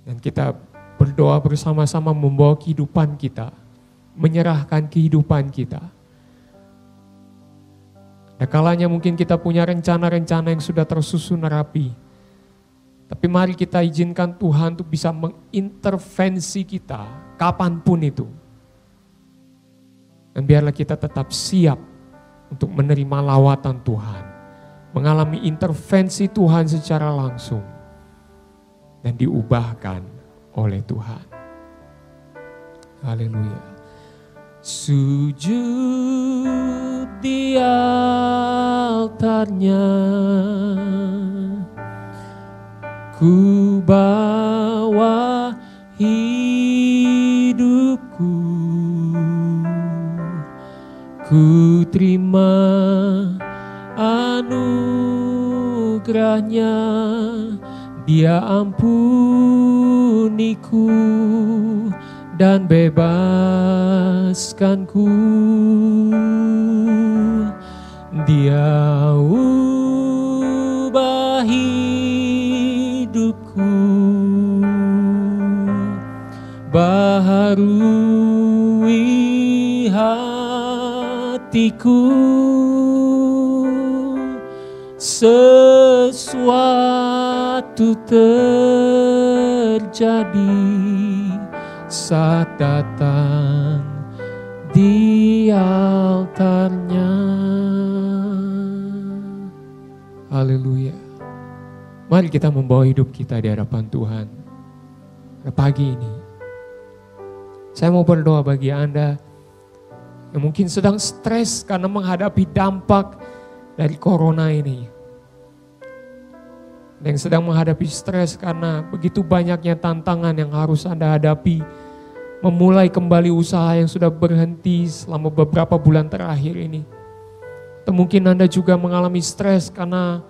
Dan kita berdoa bersama-sama membawa kehidupan kita, menyerahkan kehidupan kita. Ada kalanya mungkin kita punya rencana-rencana yang sudah tersusun rapi. Tapi mari kita izinkan Tuhan untuk bisa mengintervensi kita kapanpun itu. Dan biarlah kita tetap siap untuk menerima lawatan Tuhan. Mengalami intervensi Tuhan secara langsung. Dan diubahkan oleh Tuhan. Haleluya. Sujud di altar-Nya, ku bawa hidupku, ku terima anugerah-Nya, Dia ampuniku dan bebaskanku. Dia ubah hidupku, baharui hatiku. Sesuatu terjadi saat datang di altar-Nya. Haleluya. Mari kita membawa hidup kita di hadapan Tuhan. Pagi ini, saya mau berdoa bagi Anda yang mungkin sedang stres karena menghadapi dampak dari corona ini. Yang sedang menghadapi stres karena begitu banyaknya tantangan yang harus Anda hadapi. Memulai kembali usaha yang sudah berhenti selama beberapa bulan terakhir ini. Atau mungkin Anda juga mengalami stres karena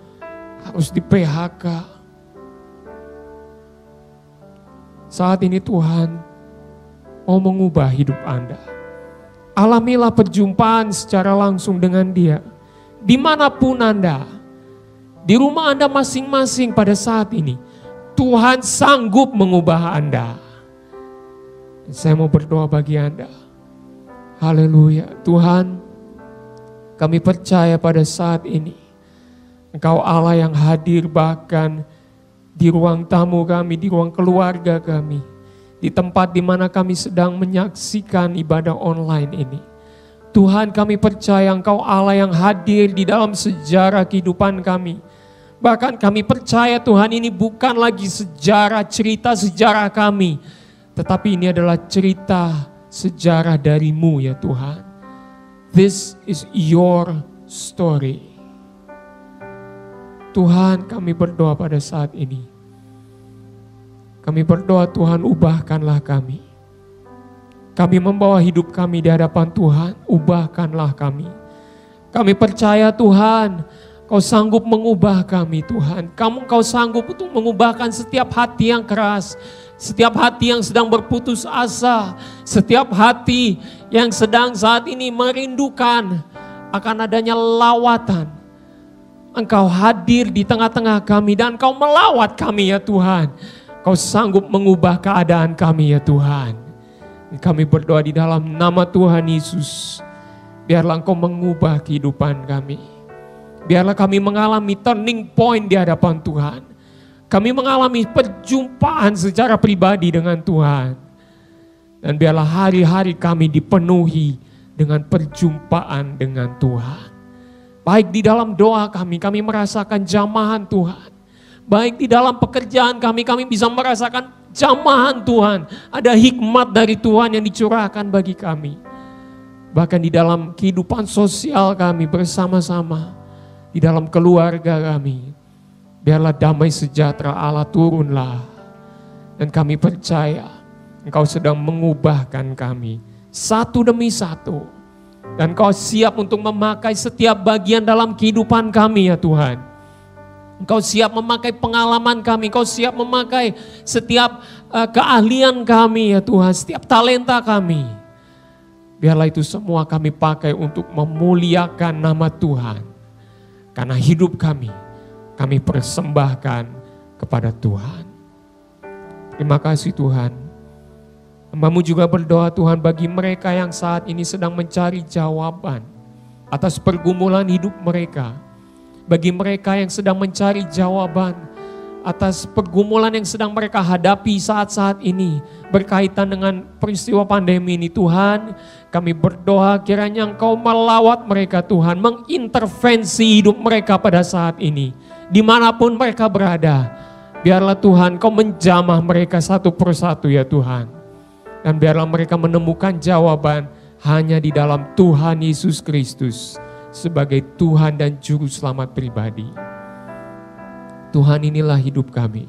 harus di PHK. Saat ini Tuhan mau mengubah hidup Anda. Alamilah perjumpaan secara langsung dengan Dia. Dimanapun Anda. Di rumah Anda masing-masing pada saat ini, Tuhan sanggup mengubah Anda. Dan saya mau berdoa bagi Anda. Haleluya. Tuhan, kami percaya pada saat ini, Engkau Allah yang hadir bahkan di ruang tamu kami, di ruang keluarga kami. Di tempat di mana kami sedang menyaksikan ibadah online ini. Tuhan, kami percaya Engkau Allah yang hadir di dalam sejarah kehidupan kami. Bahkan kami percaya Tuhan ini bukan lagi cerita sejarah kami. Tetapi ini adalah cerita sejarah dari-Mu ya Tuhan. This is your story. Tuhan, kami berdoa pada saat ini. Kami berdoa Tuhan, ubahkanlah kami. Kami membawa hidup kami di hadapan Tuhan, ubahkanlah kami. Kami percaya Tuhan, Kau sanggup mengubah kami Tuhan. Kau sanggup untuk mengubahkan setiap hati yang keras, setiap hati yang sedang berputus asa, setiap hati yang sedang saat ini merindukan akan adanya lawatan. Engkau hadir di tengah-tengah kami dan Kau melawat kami ya Tuhan. Kau sanggup mengubah keadaan kami ya Tuhan. Kami berdoa di dalam nama Tuhan Yesus. Biarlah Engkau mengubah kehidupan kami. Biarlah kami mengalami turning point di hadapan Tuhan. Kami mengalami perjumpaan secara pribadi dengan Tuhan. Dan biarlah hari-hari kami dipenuhi dengan perjumpaan dengan Tuhan. Baik di dalam doa kami merasakan jamahan Tuhan. Baik di dalam pekerjaan kami bisa merasakan jamahan Tuhan. Ada hikmat dari Tuhan yang dicurahkan bagi kami. Bahkan di dalam kehidupan sosial kami bersama-sama. Di dalam keluarga kami, biarlah damai sejahtera Allah turunlah. Dan kami percaya Engkau sedang mengubahkan kami satu demi satu. Dan Engkau siap untuk memakai setiap bagian dalam kehidupan kami ya Tuhan. Engkau siap memakai pengalaman kami, Engkau siap memakai setiap keahlian kami ya Tuhan, setiap talenta kami. Biarlah itu semua kami pakai untuk memuliakan nama Tuhan. Karena hidup kami persembahkan kepada Tuhan. Terima kasih Tuhan. Hamba-Mu juga berdoa Tuhan bagi mereka yang saat ini sedang mencari jawaban atas pergumulan hidup mereka. Bagi mereka yang sedang mencari jawaban atas pergumulan yang sedang mereka hadapi saat-saat ini berkaitan dengan peristiwa pandemi ini Tuhan, kami berdoa kiranya Engkau melawat mereka Tuhan, mengintervensi hidup mereka pada saat ini dimanapun mereka berada. Biarlah Tuhan Kau menjamah mereka satu persatu ya Tuhan, dan biarlah mereka menemukan jawaban hanya di dalam Tuhan Yesus Kristus sebagai Tuhan dan Juru Selamat pribadi. Tuhan, inilah hidup kami.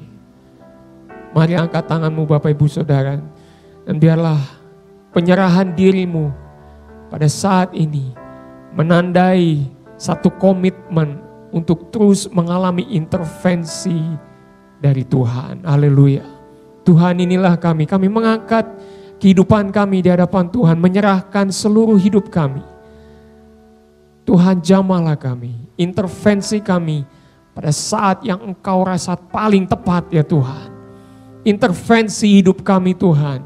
Mari angkat tanganmu Bapak Ibu Saudara, dan biarlah penyerahan dirimu pada saat ini menandai satu komitmen untuk terus mengalami intervensi dari Tuhan. Haleluya. Tuhan, inilah kami mengangkat kehidupan kami di hadapan Tuhan, menyerahkan seluruh hidup kami. Tuhan, jamahlah kami, intervensi kami pada saat yang Engkau rasa paling tepat ya Tuhan. Intervensi hidup kami Tuhan.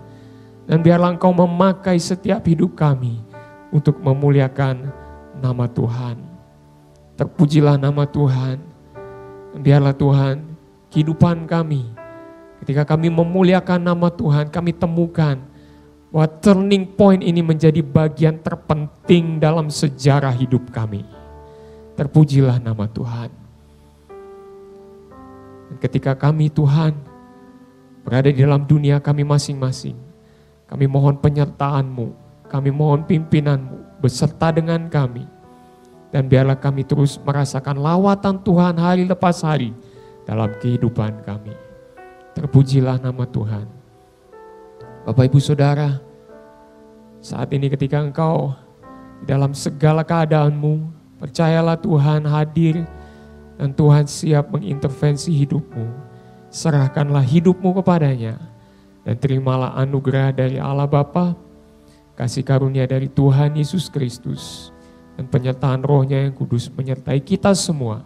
Dan biarlah Engkau memakai setiap hidup kami untuk memuliakan nama Tuhan. Terpujilah nama Tuhan. Dan biarlah Tuhan kehidupan kami, ketika kami memuliakan nama Tuhan, kami temukan bahwa turning point ini menjadi bagian terpenting dalam sejarah hidup kami. Terpujilah nama Tuhan. Dan ketika kami Tuhan berada di dalam dunia kami masing-masing, kami mohon penyertaan-Mu, kami mohon pimpinan-Mu beserta dengan kami. Dan biarlah kami terus merasakan lawatan Tuhan hari lepas hari dalam kehidupan kami. Terpujilah nama Tuhan. Bapak Ibu Saudara, saat ini ketika Engkau dalam segala keadaanmu, percayalah Tuhan hadir dan Tuhan siap mengintervensi hidupmu. Serahkanlah hidupmu kepadanya dan terimalah anugerah dari Allah Bapa, kasih karunia dari Tuhan Yesus Kristus, dan penyertaan Roh-Nya yang kudus menyertai kita semua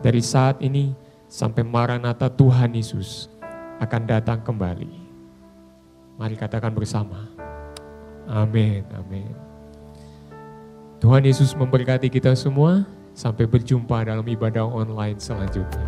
dari saat ini sampai Maranatha Tuhan Yesus akan datang kembali. Mari katakan bersama, amin, amin. Tuhan Yesus memberkati kita semua. Sampai berjumpa dalam ibadah online selanjutnya.